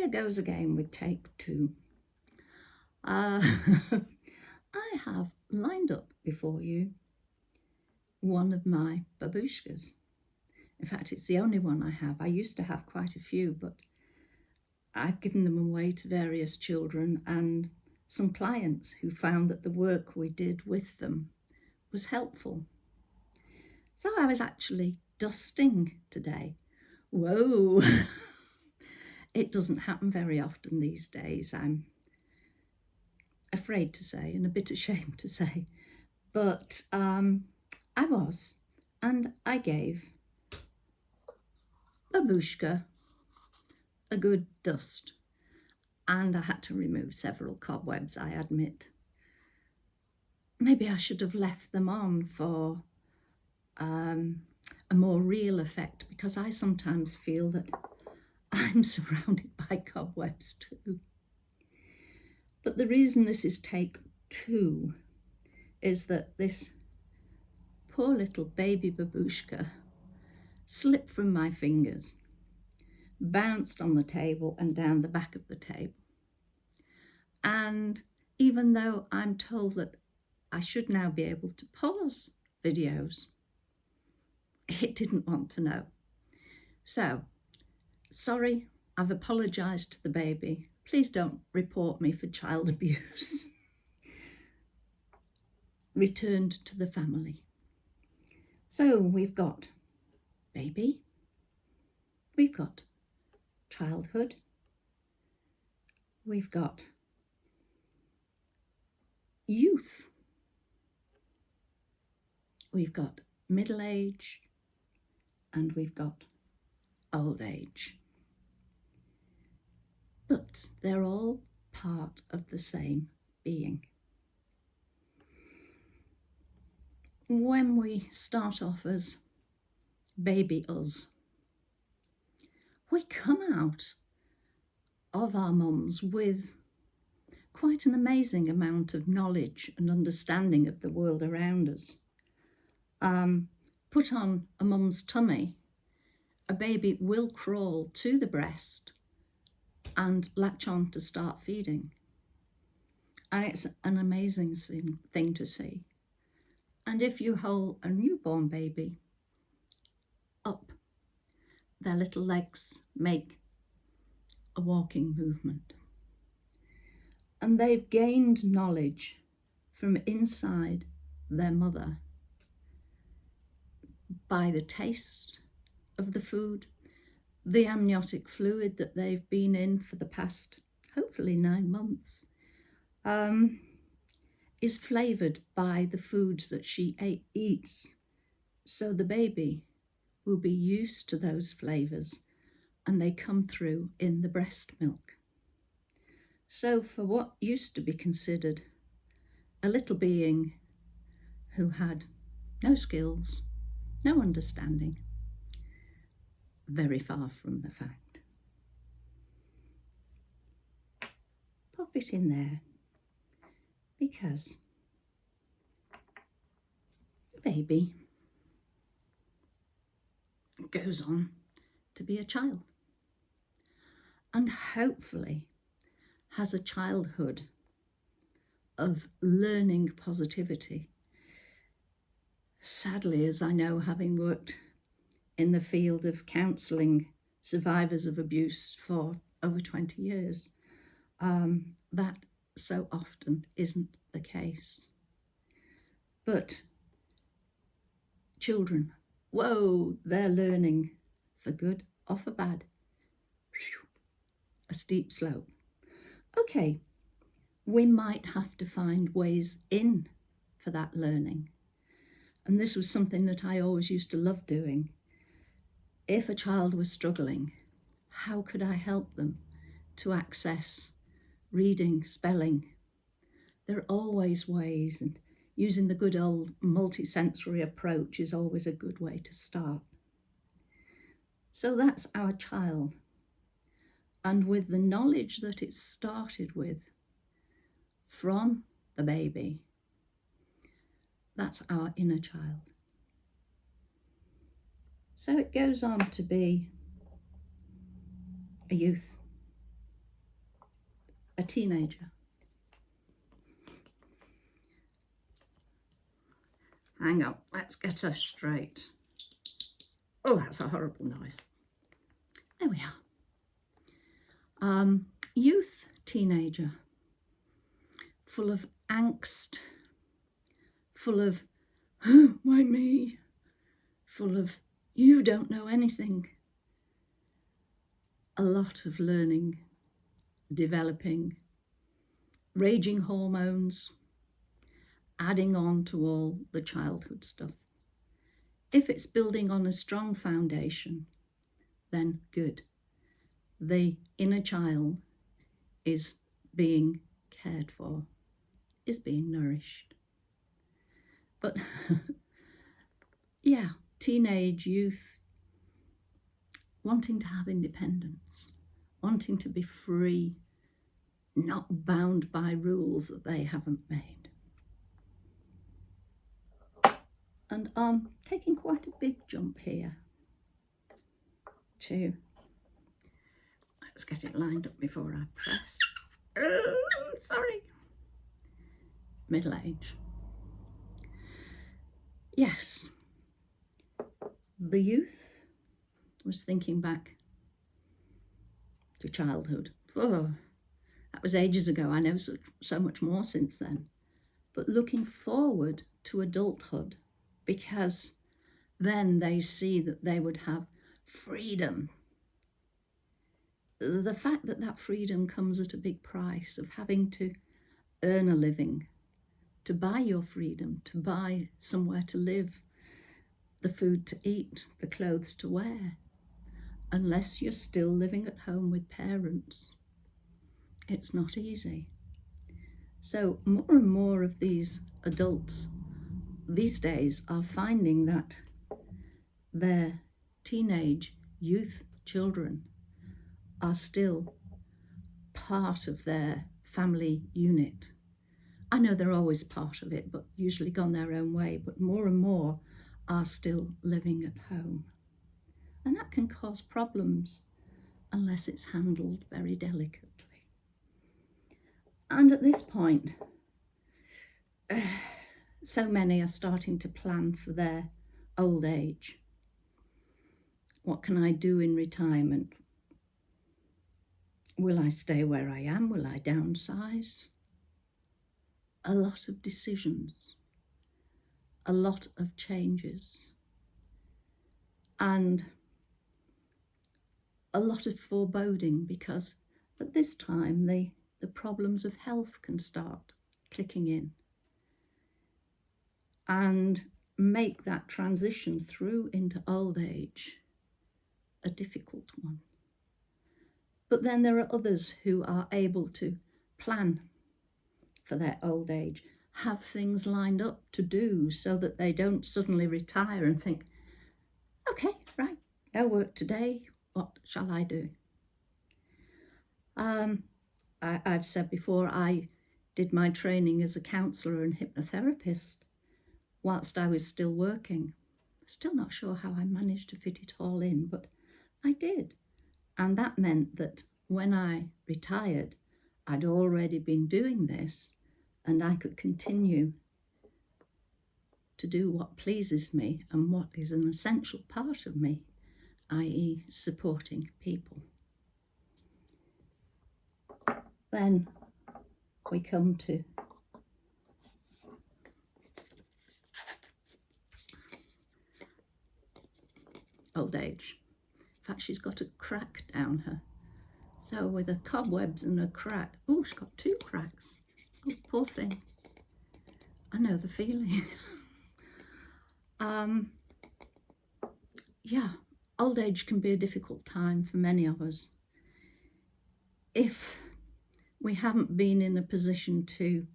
here goes again with take two. I have lined up before you one of my babushkas. In fact, it's the only one I have. I used to have quite a few, but I've given them away to various children and some clients who found that the work we did with them was helpful. So I was actually dusting today. Whoa! It doesn't happen very often these days, I'm afraid to say, and a bit ashamed to say. But I was, and I gave Babushka a good dust. And I had to remove several cobwebs, I admit. Maybe I should have left them on for a more real effect, because I sometimes feel that I'm surrounded by cobwebs too. But the reason this is take two is that this poor little baby babushka slipped from my fingers, bounced on the table and down the back of the table. And even though I'm told that I should now be able to pause videos, it didn't want to know. So, sorry, I've apologised to the baby. Please don't report me for child abuse. Returned to the family. So we've got baby, we've got childhood, we've got youth, we've got middle age, and we've got old age. But they're all part of the same being. When we start off as baby us, we come out of our mums with quite an amazing amount of knowledge and understanding of the world around us. Put on a mum's tummy, a baby will crawl to the breast and latch on to start feeding. And it's an amazing thing to see. And if you hold a newborn baby up, their little legs make a walking movement. And they've gained knowledge from inside their mother by the taste of the food, the amniotic fluid that they've been in for the past, hopefully 9 months, is flavoured by the foods that she eats. So the baby will be used to those flavours and they come through in the breast milk. So for what used to be considered a little being who had no skills, no understanding, very far from the fact. Pop it in there because the baby goes on to be a child and hopefully has a childhood of learning positivity. Sadly, as I know, having worked in the field of counselling survivors of abuse for over 20 years, that so often isn't the case. But children, whoa, they're learning for good or for bad. A steep slope. Okay, we might have to find ways in for that learning. And this was something that I always used to love doing. If a child was struggling, how could I help them to access reading, spelling? There are always ways, and using the good old multisensory approach is always a good way to start. So that's our child. And with the knowledge that it started with from the baby, that's our inner child. So it goes on to be a youth, a teenager. Hang on, let's get her straight. Oh, that's a horrible noise. There we are. Youth, teenager, full of angst, full of, oh, why me? Full of, you don't know anything. A lot of learning, developing, raging hormones, adding on to all the childhood stuff. If it's building on a strong foundation, then good. The inner child is being cared for, is being nourished. But yeah, teenage youth, wanting to have independence, wanting to be free, not bound by rules that they haven't made. And I'm taking quite a big jump here to, let's get it lined up before I press. Oh, sorry. Middle age. Yes, the youth was thinking back to childhood. Oh, that was ages ago. I know so much more since then. But looking forward to adulthood, because then they see that they would have freedom. The fact that that freedom comes at a big price of having to earn a living, to buy your freedom, to buy somewhere to live, the food to eat, the clothes to wear, unless you're still living at home with parents. It's not easy. So more and more of these adults these days are finding that their teenage youth children are still part of their family unit. I know they're always part of it, but usually gone their own way, but more and more are still living at home. And that can cause problems unless it's handled very delicately. And at this point, so many are starting to plan for their old age. What can I do in retirement? Will I stay where I am? Will I downsize? A lot of decisions, a lot of changes, and a lot of foreboding, because at this time the problems of health can start clicking in and make that transition through into old age a difficult one. But then there are others who are able to plan for their old age, have things lined up to do so that they don't suddenly retire and think, okay, right, no work today, what shall I do? I've said before, I did my training as a counsellor and hypnotherapist whilst I was still working. Still not sure how I managed to fit it all in, but I did. And that meant that when I retired, I'd already been doing this, and I could continue to do what pleases me and what is an essential part of me, i.e. supporting people. Then we come to old age. In fact, she's got a crack down her. So with her cobwebs and her crack, oh, she's got 2 cracks. Oh, poor thing. I know the feeling. Yeah, old age can be a difficult time for many of us. If we haven't been in a position to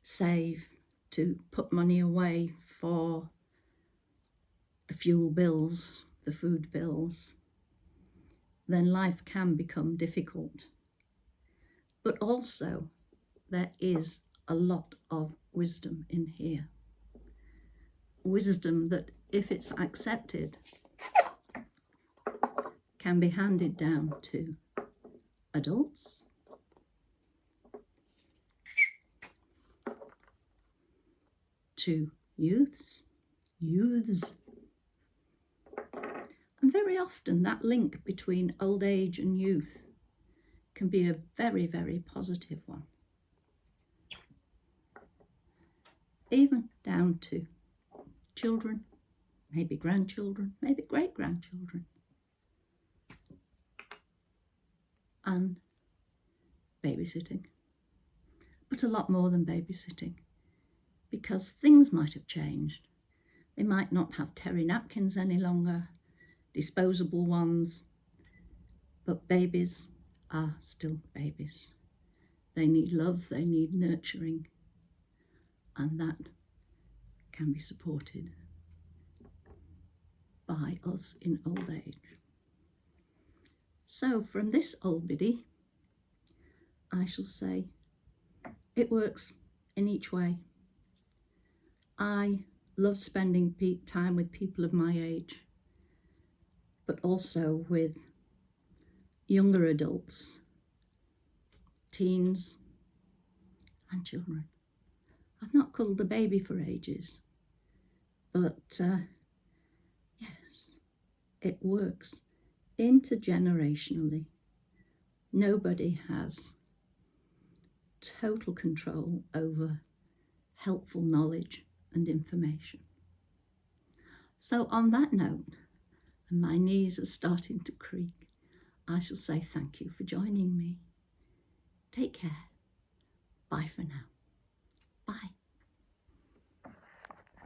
save, to put money away for the fuel bills, the food bills, then life can become difficult. But also, there is a lot of wisdom in here. Wisdom that, if it's accepted, can be handed down to adults, to youths. And very often that link between old age and youth can be a very, very positive one. Even down to children, maybe grandchildren, maybe great-grandchildren. And babysitting. But a lot more than babysitting, because things might have changed. They might not have terry napkins any longer, disposable ones, but babies are still babies. They need love, they need nurturing, and that can be supported by us in old age. So from this old biddy, I shall say it works in each way. I love spending time with people of my age, but also with younger adults, teens and children. I've not cuddled a baby for ages, but yes, it works intergenerationally. Nobody has total control over helpful knowledge and information. So on that note, and my knees are starting to creak, I shall say thank you for joining me. Take care. Bye for now. Bye.